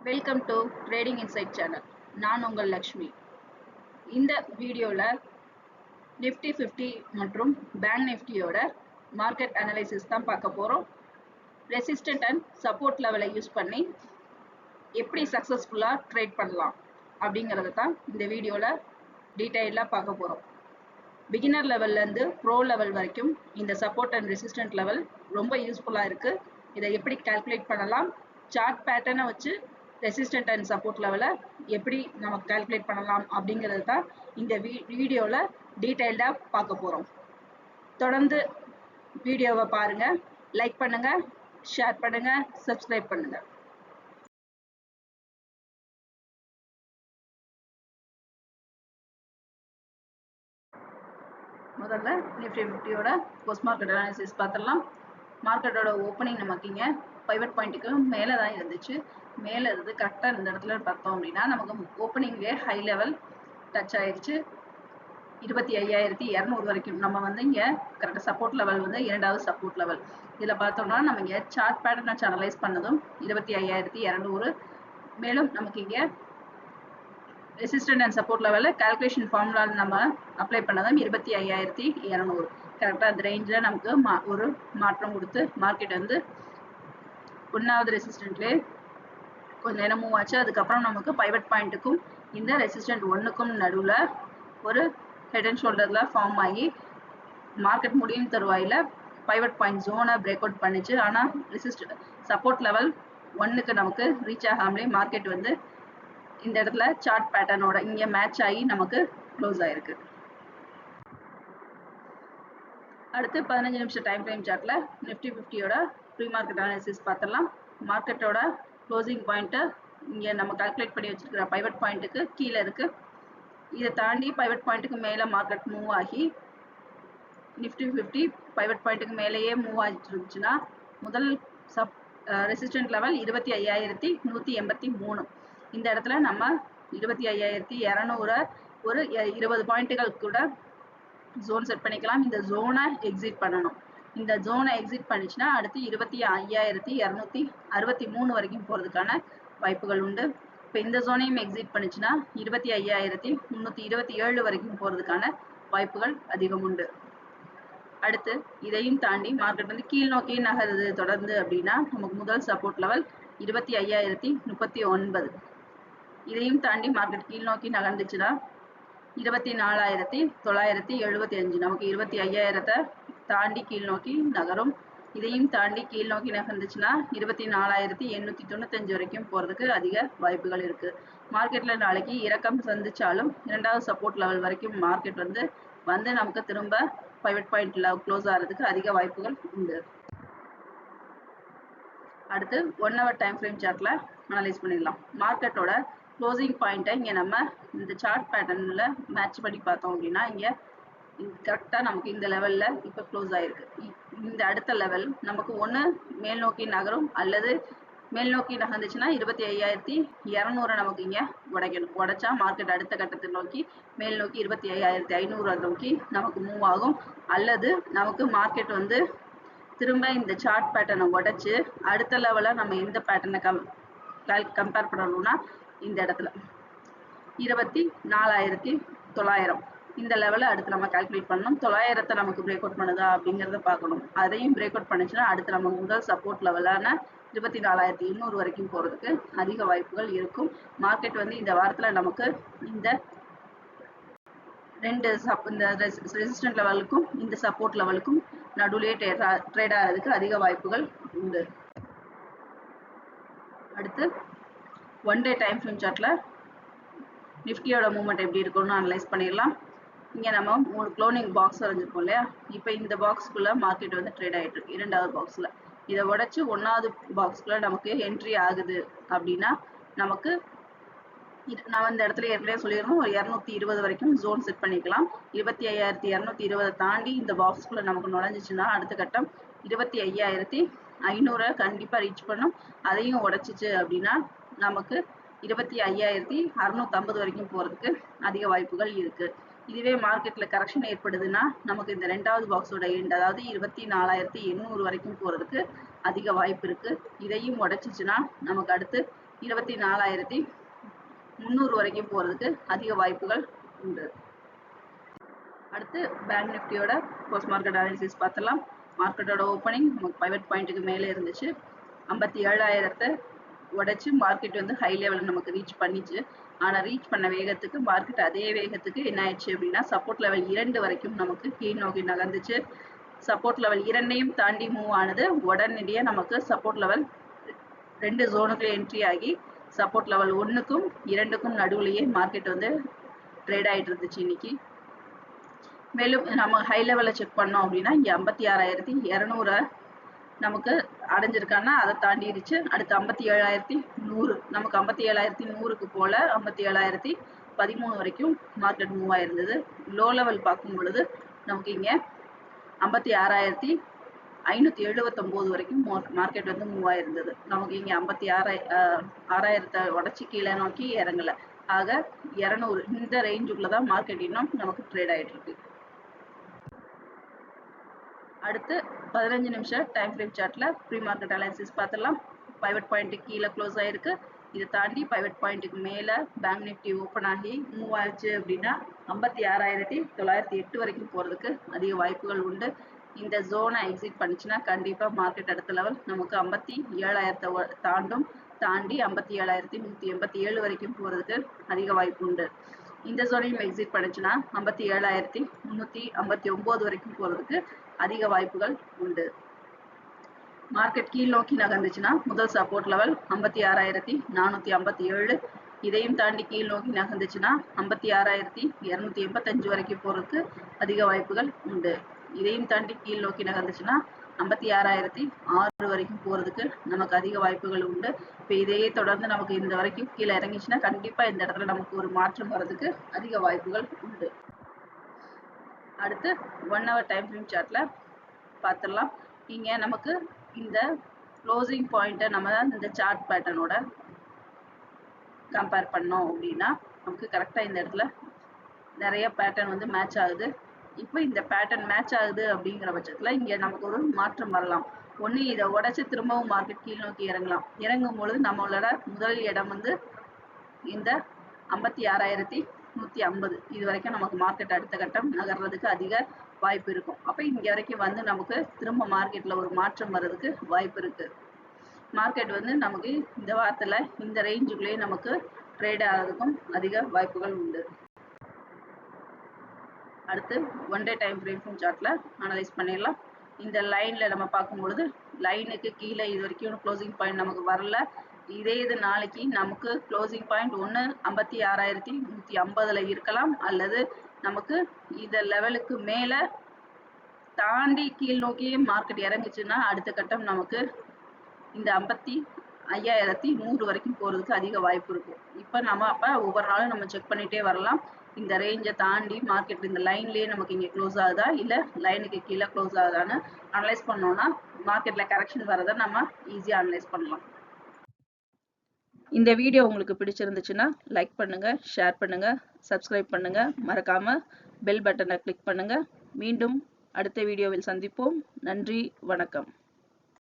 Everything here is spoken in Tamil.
Welcome to trading inside channel. நான் உங்கள் லக்ஷ்மி. இந்த வீடியோவில் நிஃப்டி 50 மற்றும் பேங்க் நிஃப்டியோட மார்க்கெட் அனலைசிஸ் தான் பார்க்க போகிறோம். ரெசிஸ்டன்ட் அண்ட் சப்போர்ட் லெவலை யூஸ் பண்ணி எப்படி சக்ஸஸ்ஃபுல்லாக ட்ரேட் பண்ணலாம் அப்படிங்கிறத தான் இந்த வீடியோவில் டீட்டெயிலாக பார்க்க போகிறோம். பிகினர் லெவல்லேருந்து ப்ரோ லெவல் வரைக்கும் இந்த சப்போர்ட் அண்ட் ரெசிஸ்டன்ட் லெவல் ரொம்ப யூஸ்ஃபுல்லாக இருக்குது. இதை எப்படி கால்குலேட் பண்ணலாம், சார்ட் பேட்டர்னை வச்சு ரெசிஸ்டன்ட் அண்ட் சப்போர்ட் லெவலை எப்படி நம்ம கால்குலேட் பண்ணலாம் அப்படிங்கிறது தான் இந்த வீடியோவில் டீட்டெயில்டாக பார்க்க போகிறோம். தொடர்ந்து வீடியோவை பாருங்கள், லைக் பண்ணுங்கள், ஷேர் பண்ணுங்கள், சப்ஸ்கிரைப் பண்ணுங்கள். முதல்ல நிஃப்டி 50யோட போஸ்ட் மார்க்கெட் அனாலிசிஸ் பார்த்துடலாம். மார்க்கெட்டோட ஓப்பனிங் நமக்கு இங்கே பைவட் பாயிண்ட்டுக்கு மேலே தான் இருந்துச்சு. மேலே இருந்து கரெக்டாக இந்த இடத்துல பார்த்தோம் அப்படின்னா நமக்கு ஓப்பனிங்லேயே ஹை லெவல் டச் ஆயிடுச்சு. 25,200 வரைக்கும் நம்ம இங்கே கரெக்டாக சப்போர்ட் லெவல் இரண்டாவது சப்போர்ட் லெவல். இதில் பார்த்தோம்னா நம்ம இங்கே சார்ட் பேட்டர்னை அனலைஸ் பண்ணதும் 25,200. மேலும் நமக்கு இங்கே ரெசிஸ்டன்ட் அண்ட் சப்போர்ட் லெவலில் கால்குலேஷன் ஃபார்முலா நம்ம அப்ளை பண்ணதும் 25,200. கரெக்டாக அந்த ரேஞ்சில் நமக்கு ஒரு மாற்றம் கொடுத்து மார்க்கெட் ஒன்றாவது ரெசிஸ்டன்ட்லேயே கொஞ்சம் நேரம் மூவ் ஆச்சு. அதுக்கப்புறம் நமக்கு பைவட் பாயிண்ட்டுக்கும் இந்த ரெசிஸ்டன்ட் 1க்கும் நடுவில் ஒரு ஹெட் அண்ட் ஷோல்டரில் ஃபார்ம் ஆகி மார்க்கெட் முடியும் தருவாயில் பைவட் பாயிண்ட் ஜோனை பிரேக் அவுட் பண்ணிச்சு. ஆனால் சப்போர்ட் லெவல் 1க்கு நமக்கு ரீச் ஆகாமலே மார்க்கெட் இந்த இடத்துல சார்ட் பேட்டர்னோட இங்கே மேட்ச் ஆகி நமக்கு க்ளோஸ் ஆயிருக்கு. அடுத்து 15 நிமிஷம் டைம் ஃப்ரேம் சார்ட்டில் நிஃப்டி 50யோட ப்ரீ மார்க்கெட் அனாலிசிஸ் பார்த்துடலாம். மார்க்கெட்டோட க்ளோசிங் பாயிண்ட்டு இங்கே நம்ம கால்குலேட் பண்ணி வச்சுருக்கிற பைவட் பாயிண்ட்டுக்கு கீழே இருக்குது. இதை தாண்டி பைவட் பாயிண்ட்டுக்கு மேலே மார்க்கெட் மூவ் ஆகி நிஃப்டி 50 பைவட் பாயிண்ட்டுக்கு மேலேயே மூவ் ஆகிட்டு இருந்துச்சுன்னா முதல் ரெசிஸ்டன்ட் லெவல் 25,183. இந்த இடத்துல நம்ம 25,200 ஒரு 20 பாயிண்ட்டுகள் கூட ஜோன் செட் பண்ணிக்கலாம். இந்த ஜோனை எக்ஸிட் பண்ணணும். இந்த ஜோனை எக்ஸிட் பண்ணிச்சுன்னா அடுத்து 25,263 வரைக்கும் போகிறதுக்கான வாய்ப்புகள் உண்டு. இப்போ இந்த ஜோனையும் எக்ஸிட் பண்ணிச்சுன்னா 25,327 வரைக்கும் போகிறதுக்கான வாய்ப்புகள் அதிகம் உண்டு. அடுத்து இதையும் தாண்டி மார்க்கெட் கீழ் நோக்கி நகருது தொடர்ந்து அப்படின்னா நமக்கு முதல் சப்போர்ட் லெவல் 25,039. இதையும் தாண்டி மார்க்கெட் கீழ் நோக்கி நகர்ந்துச்சுன்னா 24,975. நமக்கு 25,000 தாண்டி கீழ் நோக்கி நகரும். இதையும் தாண்டி கீழ் நோக்கி நகர்ந்துச்சுன்னா 24,895 வரைக்கும் போகிறதுக்கு அதிக வாய்ப்புகள் இருக்குது. மார்க்கெட்டில் நாளைக்கு இறக்கம் சந்திச்சாலும் இரண்டாவது சப்போர்ட் லெவல் வரைக்கும் மார்க்கெட் நமக்கு திரும்ப பைவட் பாயிண்ட்ல க்ளோஸ் ஆகிறதுக்கு அதிக வாய்ப்புகள் உண்டு. அடுத்து 1 hour டைம் ஃப்ரேம் சார்ட்டில் அனலைஸ் பண்ணிடலாம். மார்க்கெட்டோட க்ளோசிங் பாயிண்ட்டை இங்கே நம்ம இந்த சார்ட் பேட்டர்னில் மேட்ச் பண்ணி பார்த்தோம் அப்படின்னா இங்கே கரெக்டாக நமக்கு இந்த லெவலில் இப்போ க்ளோஸ் ஆகிருக்கு. இந்த அடுத்த லெவல் நமக்கு ஒன்று மேல் நோக்கி நகரும் அல்லது மேல் நோக்கி நகர்ந்துச்சுன்னா 25,200 நமக்கு இங்கே உடைக்கணும். உடைச்சா மார்க்கெட் அடுத்த கட்டத்தை நோக்கி மேல் நோக்கி 25,500 நோக்கி நமக்கு மூவ் ஆகும். அல்லது நமக்கு மார்க்கெட் திரும்ப இந்த சார்ட் பேட்டர்னை உடைச்சு அடுத்த லெவலில் நம்ம எந்த பேட்டர்னை கம்பேர் பண்ணணும்னா இந்த இடத்துல 24,900 இந்த லெவலை அடுத்து நம்ம கால்குலேட் பண்ணணும். 900 நமக்கு பிரேக் அவுட் பண்ணுதா அப்படிங்கிறத பார்க்கணும். அதையும் பிரேக் அவுட் பண்ணிச்சுன்னா அடுத்து நம்ம முதல் சப்போர்ட் லெவலான 24,800 வரைக்கும் போகிறதுக்கு அதிக வாய்ப்புகள் இருக்கும். மார்க்கெட் இந்த வாரத்தில் நமக்கு இந்த இந்த ரெசிஸ்டன்ட் லெவலுக்கும் இந்த சப்போர்ட் லெவலுக்கும் நடுவுலேயே ட்ரேட் ஆகிறதுக்கு அதிக வாய்ப்புகள் உண்டு. அடுத்து 1 day டைம் ஃப்ரேம் சார்ட்டில் நிஃப்டியோட மூவ்மெண்ட் எப்படி இருக்கும்னு அனலைஸ் பண்ணிடலாம். இங்கே நம்ம 3 க்ளோனிங் பாக்ஸ் வரைஞ்சிருக்கோம் இல்லையா? இப்போ இந்த பாக்ஸ்க்குள்ளே மார்க்கெட் ட்ரேட் ஆகிட்டு இருக்கு. இரண்டாவது பாக்ஸில் இதை உடச்சி 1வது பாக்ஸ்க்குள்ளே நமக்கு என்ட்ரி ஆகுது அப்படின்னா நமக்கு நான் இந்த இடத்துல ஏற்கனவே சொல்லியிருந்தோம் ஒரு 220 வரைக்கும் ஜோன் செட் பண்ணிக்கலாம். 25,220 தாண்டி இந்த பாக்ஸ்க்குள்ளே நமக்கு நுழைஞ்சிச்சுன்னா அடுத்த கட்டம் 25,500 கண்டிப்பாக ரீச் பண்ணும். அதையும் உடைச்சிச்சு அப்படின்னா நமக்கு 25,650 வரைக்கும் போகிறதுக்கு அதிக வாய்ப்புகள் இருக்குது. இதுவே மார்க்கெட்டில் கரெக்ஷன் ஏற்படுதுன்னா நமக்கு இந்த ரெண்டாவது பாக்ஸோட எண்ட் அதாவது 24,800 வரைக்கும் போகிறதுக்கு அதிக வாய்ப்பு இருக்குது. இதையும் உடைச்சிச்சுன்னா நமக்கு அடுத்து 24,300 வரைக்கும் போறதுக்கு அதிக வாய்ப்புகள் உண்டு. அடுத்து பேங்க் நிஃப்டியோட போஸ்ட் மார்க்கெட் அனாலிசிஸ் பார்த்தலாம். மார்க்கெட்டோட ஓப்பனிங் நமக்கு பைவட் பாயிண்ட்டுக்கு மேலே இருந்துச்சு. 57,000 உடைச்சு மார்க்கெட் வந்து ஹை லெவல் நமக்கு ரீச் பண்ணிச்சு. ஆனா ரீச் பண்ண வேகத்துக்கு மார்க்கெட் அதே வேகத்துக்கு என்ன ஆயிடுச்சு அப்படின்னா சப்போர்ட் லெவல் 2 வரைக்கும் நமக்கு கீழ் நோக்கி நகர்ந்துச்சு. சப்போர்ட் லெவல் 2ஐயும் தாண்டி மூவ் ஆனது. உடனடியாக நமக்கு சப்போர்ட் லெவல் 2 ஜோனுக்குள்ள என்ட்ரி ஆகி சப்போர்ட் லெவல் 1க்கும் 2க்கும் நடுவுலயே மார்க்கெட் வந்து ட்ரேட் ஆயிட்டு இருந்துச்சு இன்னைக்கு. மேலும் நம்ம ஹை லெவலில் செக் பண்ணோம் அப்படின்னா இங்கே 56,200 நமக்கு அடைஞ்சிருக்காங்கன்னா அதை தாண்டிடுச்சு. அடுத்து 57,100 நமக்கு 57,100க்கு போல 57,013 வரைக்கும் மார்க்கெட் மூவ் ஆயிருந்தது. லோ லெவல் பார்க்கும் பொழுது நமக்கு இங்கே 56,579 வரைக்கும் மார்க்கெட் வந்து மூவ் ஆயிருந்தது. நமக்கு இங்கே 56,000 உடச்சி கீழே நோக்கி இறங்கல. ஆக 200 இந்த ரேஞ்சுக்குள்ளதான் மார்க்கெட் இன்னும் நமக்கு ட்ரேட் ஆயிட்டு இருக்கு. அடுத்து 15 நிமிஷம் டைம் ஃப்ரேம் சார்ட்ல ப்ரீ மார்க்கெட் அனாலிசிஸ் பார்த்துடலாம். பைவட் பாயிண்ட்டுக்கு கீழே க்ளோஸ் ஆயிருக்கு. இதை தாண்டி பைவட் பாயிண்ட்டுக்கு மேலே பேங்க் நிஃப்டி ஓப்பன் ஆகி மூவ் ஆச்சு அப்படின்னா 56,908 வரைக்கும் போகிறதுக்கு அதிக வாய்ப்புகள் உண்டு. இந்த ஜோனை எக்ஸிட் பண்ணிச்சுன்னா கண்டிப்பாக மார்க்கெட் அடுத்த லெவல் நமக்கு 57,000 தாண்டும். தாண்டி 57,187 வரைக்கும் போகிறதுக்கு அதிக வாய்ப்பு உண்டு. இந்த ஜோனையும் எக்ஸிட் பண்ணிச்சுன்னா 57,359 வரைக்கும் போகிறதுக்கு அதிக வாய்ப்புகள் உண்டு. மார்க்கெட் கீழ் நோக்கி நகர்ந்துச்சுன்னா முதல் சப்போர்ட் லெவல் 56,457. இதையும் தாண்டி கீழ் நோக்கி நகர்ந்துச்சுன்னா 56,285 வரைக்கும் போறதுக்கு அதிக வாய்ப்புகள் உண்டு. இதையும் தாண்டி கீழ் நோக்கி நகர்ந்துச்சுன்னா 56,006 வரைக்கும் போறதுக்கு நமக்கு அதிக வாய்ப்புகள் உண்டு. இப்போ இதையே தொடர்ந்து நமக்கு இந்த வரைக்கும் கீழே இறங்கிச்சுன்னா கண்டிப்பா இந்த இடத்துல நமக்கு ஒரு மாற்றம் வர்றதுக்கு அதிக வாய்ப்புகள் உண்டு. அடுத்து 1 hour டைம் ஃப்ரேம் சார்ட்ல பார்த்துடலாம். இங்க நமக்கு இந்த க்ளோசிங் பாயிண்ட்டை நம்ம இந்த சார்ட் பேட்டர்னோட கம்பேர் பண்ணோம் அப்படின்னா நமக்கு கரெக்டாக இந்த இடத்துல நிறைய பேட்டர்ன் வந்து மேட்ச் ஆகுது. இப்போ இந்த பேட்டர்ன் மேட்ச் ஆகுது அப்படிங்கிற பட்சத்தில் இங்கே நமக்கு ஒரு மாற்றம் வரலாம். ஒன்று இதை உடச்சி திரும்பவும் மார்க்கெட் கீழ் நோக்கி இறங்கலாம். இறங்கும் பொழுது நம்மளோட முதல் இடம் வந்து இந்த 56,150 இது வரைக்கும் நமக்கு மார்க்கெட் அடுத்த கட்டம் நகர்றதுக்கு அதிக வாய்ப்பு இருக்கும். அப்போ இங்கே வரைக்கும் வந்து நமக்கு திரும்ப மார்க்கெட்டில் ஒரு மாற்றம் வர்றதுக்கு வாய்ப்பு இருக்கு. மார்க்கெட் வந்து நமக்கு இந்த வாரத்தில் இந்த ரேஞ்சுக்குள்ளேயே நமக்கு ட்ரேட் ஆகிறதுக்கும் அதிக வாய்ப்புகள் உண்டு. அடுத்து 1 day டைம் ஃப்ரேம் சார்ட்ல அனலைஸ் பண்ணிடலாம். இந்த லைன்ல நம்ம பார்க்கும்பொழுது லைனுக்கு கீழே இது வரைக்கும் க்ளோசிங் பாயிண்ட் நமக்கு வரல. இதே இது நாளைக்கு நமக்கு க்ளோசிங் பாயிண்ட் ஒன்று 56,150 இருக்கலாம், அல்லது நமக்கு இந்த லெவலுக்கு மேலே தாண்டி கீழ் நோக்கி மார்க்கெட் இறங்குச்சுன்னா அடுத்த கட்டம் நமக்கு இந்த 55,100 வரைக்கும் போகிறதுக்கு அதிக வாய்ப்பு இருக்கும். இப்போ நம்ம அப்போ ஒவ்வொரு நாளும் நம்ம செக் பண்ணிகிட்டே வரலாம். இந்த ரேஞ்சை தாண்டி மார்க்கெட் இந்த லைன்லேயே நமக்கு இங்கே க்ளோஸ் ஆகுதா இல்லை லைனுக்கு கீழே க்ளோஸ் ஆகுதான்னு அனலைஸ் பண்ணோம்னா மார்க்கெட்டில் கரெக்ஷன் வரதை நம்ம ஈஸியாக அனலைஸ் பண்ணலாம். இந்த வீடியோ உங்களுக்கு பிடிச்சிருந்துச்சுன்னா லைக் பண்ணுங்க, ஷேர் பண்ணுங்க, சப்ஸ்கிரைப் பண்ணுங்க, மறக்காம பெல் பட்டனை கிளிக் பண்ணுங்க. மீண்டும் அடுத்த வீடியோவில் சந்திப்போம். நன்றி, வணக்கம்.